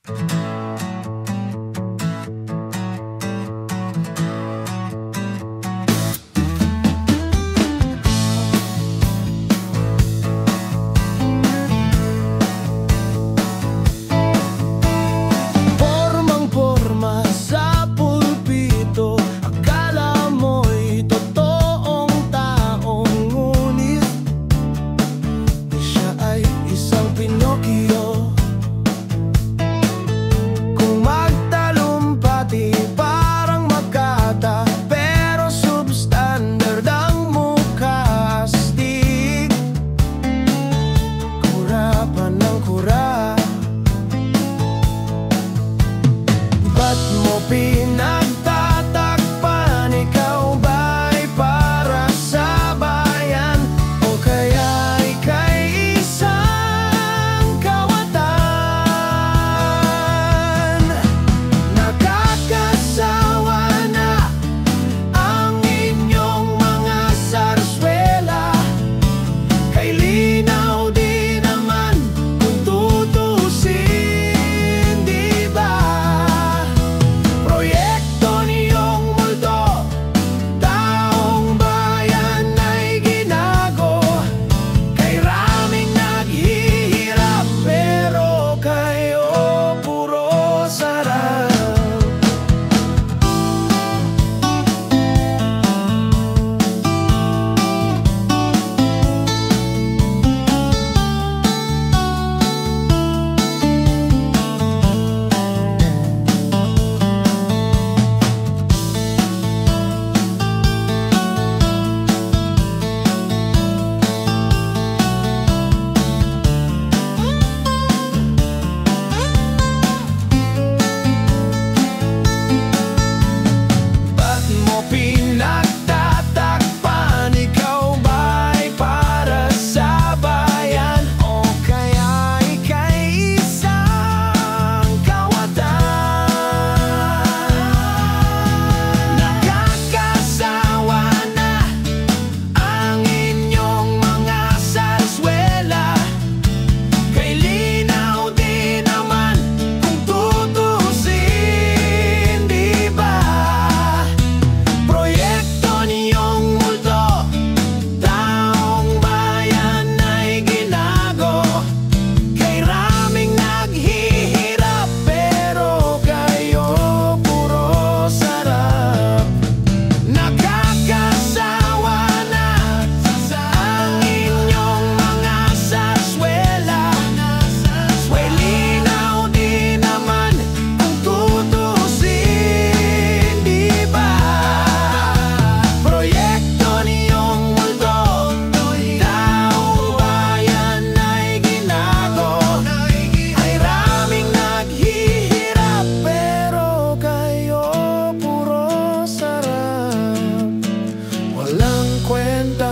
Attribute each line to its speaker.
Speaker 1: Pormang-porma sa pulpito, akala mo'y totoong taong, ngunit siya ay isang Pinocchio. Kung magtalumpati parang Makata, pero substandard ang mukha, astig. Kura pa ng kura. Ba't mo pinagtatakpan? Ikaw ba'y para sa bayan? O kaya ika'y isang kawatan? Nakakasawa na ang inyong mga sarswela. Kay linaw di naman kung tutusin, di ba? Proyekto niyong multo, taong bayan ay ginago. Kay raming naghihirap, pero kayo puro sarap. Ba't mo pinagtatakpan? Ikaw ba'y para sa bayan? O kaya ika'y isang kawatan? Nakakasawa na ang inyong mga sarswela. Kay linaw di naman kung tutusin, di ba? Proyekto niyong multo, taong bayan ay ginago. Kay raming naghihirap, pero kayo puro sarap. Nakakasawa na ang inyong mga sarswela. Sway linaw di naman kung tutusin, di ba? Proyekto niyong multo, taong bayan ay ginago. Ay raming naghihirap, pero kayo puro sarap. Walang kwenta